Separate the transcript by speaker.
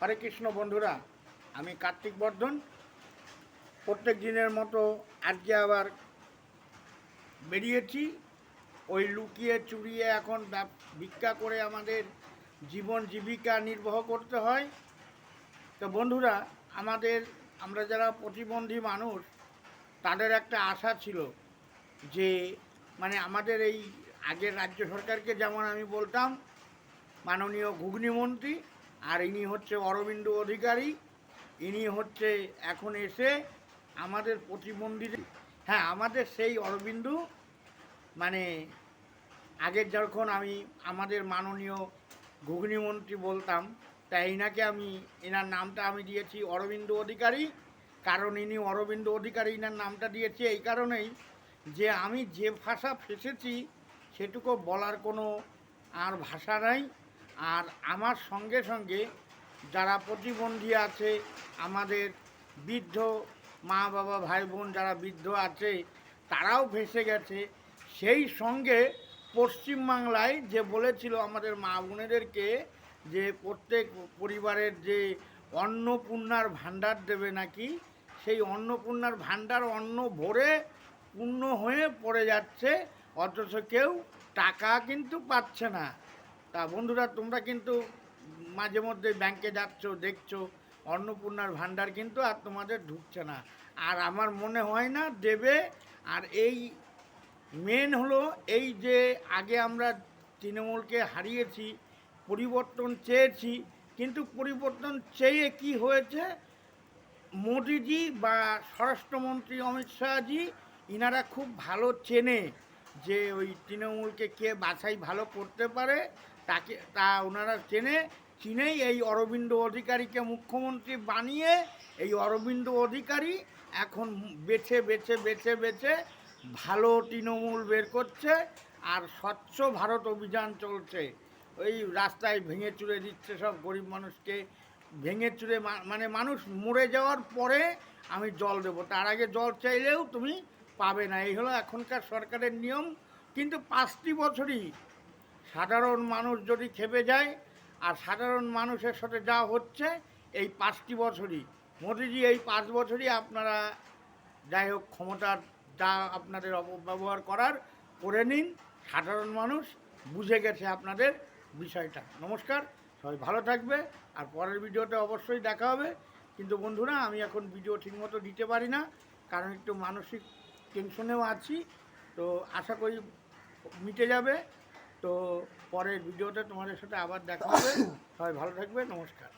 Speaker 1: হরে কৃষ্ণ বন্ধুরা, আমি কার্তিক বর্ধন। প্রত্যেক দিনের মতো আজকে আবার বেরিয়েছি। ওই লুকিয়ে চুরিয়ে এখন ভিক্ষা করে আমাদের জীবন জীবিকা নির্বাহ করতে হয়। তো বন্ধুরা, আমরা যারা প্রতিবন্ধী মানুষ, তাদের একটা আশা ছিল যে আমাদের এই আগের রাজ্য সরকারকে যেমন আমি বলতাম মাননীয় ঘুগনিমন্ত্রী, আর ইনি হচ্ছে অরবিন্দ অধিকারী। ইনি হচ্ছে এখন এসে আমাদের প্রতিবন্ধীদের, হ্যাঁ, আমাদের সেই অরবিন্দ আগের যখন আমি আমাদের মাননীয় ঘুগনিমন্ত্রী বলতাম, তাই এনাকে এনার নামটা আমি দিয়েছি অরবিন্দ অধিকারী। কারণ ইনি অরবিন্দ অধিকারী এনার নামটা দিয়েছি এই কারণেই যে আমি যে ভাষা ফেসেছি সেটুকু বলার কোনো আর ভাষা নাই। আর আমার সঙ্গে সঙ্গে যারা প্রতিবন্ধী আছে, আমাদের বৃদ্ধ মা বাবা ভাই বোন যারা বৃদ্ধ আছে, তারাও ভেসে গেছে। সেই সঙ্গে পশ্চিমবাংলায় যে বলেছিল আমাদের মা বোনেদেরকে যে প্রত্যেক পরিবারের যে অন্নপূর্ণার ভাণ্ডার দেবে নাকি, সেই অন্নপূর্ণার ভাণ্ডার অন্ন ভরে পূর্ণ হয়ে পড়ে যাচ্ছে, অথচ কেউ টাকা কিন্তু পাচ্ছে না। তা বন্ধুরা, তোমরা কিন্তু মাঝে মধ্যে ব্যাংকে যাচ্ছ, দেখছো অন্নপূর্ণার ভাণ্ডার কিন্তু আর তোমাদের ঢুকছে না। আর আমার মনে হয় না দেবে। আর এই মেন হলো এই যে আগে আমরা তৃণমূলকে হারিয়েছি, পরিবর্তন চেয়েছি, কিন্তু পরিবর্তন চেয়ে কি হয়েছে, মোদিজি বা স্বরাষ্ট্রমন্ত্রী অমিত শাহজি ইনারা খুব ভালো চেনে যে ওই তৃণমূলকে কে বাছাই ভালো করতে পারে, তা ওনারা চিনেই এই অরবিন্দ অধিকারীকে মুখ্যমন্ত্রী বানিয়ে এই অরবিন্দ অধিকারী এখন বেছে বেছে বেছে বেছে ভালো তৃণমূল বের করছে। আর স্বচ্ছ ভারত অভিযান চলছে। ওই রাস্তায় ভেঙে চুরে দিচ্ছে সব গরিব মানুষকে, ভেঙে চুরে মানুষ মরে যাওয়ার পরে আমি জল দেবো, তার আগে জল চাইলেও তুমি পাবে না। এই হলো এখনকার সরকারের নিয়ম। কিন্তু 5টি বছরই সাধারণ মানুষ যদি খেপে যায়, আর সাধারণ মানুষের সাথে যা হচ্ছে এই 5টি বছরই মোদিজি, এই 5 বছরই আপনারা যাই হোক ক্ষমতার যা আপনাদের অপব্যবহার করার করে নিন। সাধারণ মানুষ বুঝে গেছে আপনাদের বিষয়টা। নমস্কার, সবাই ভালো থাকবে। আর পরের ভিডিওতে অবশ্যই দেখা হবে। কিন্তু বন্ধুরা, আমি এখন ভিডিও ঠিকমতো দিতে পারি না, কারণ একটু মানসিক টেনশনেও আছি। তো আশা করি মিটে যাবে। তো পরের ভিডিওতে তোমাদের সাথে আবার দেখা হবে। সবাই ভালো থাকবে। নমস্কার।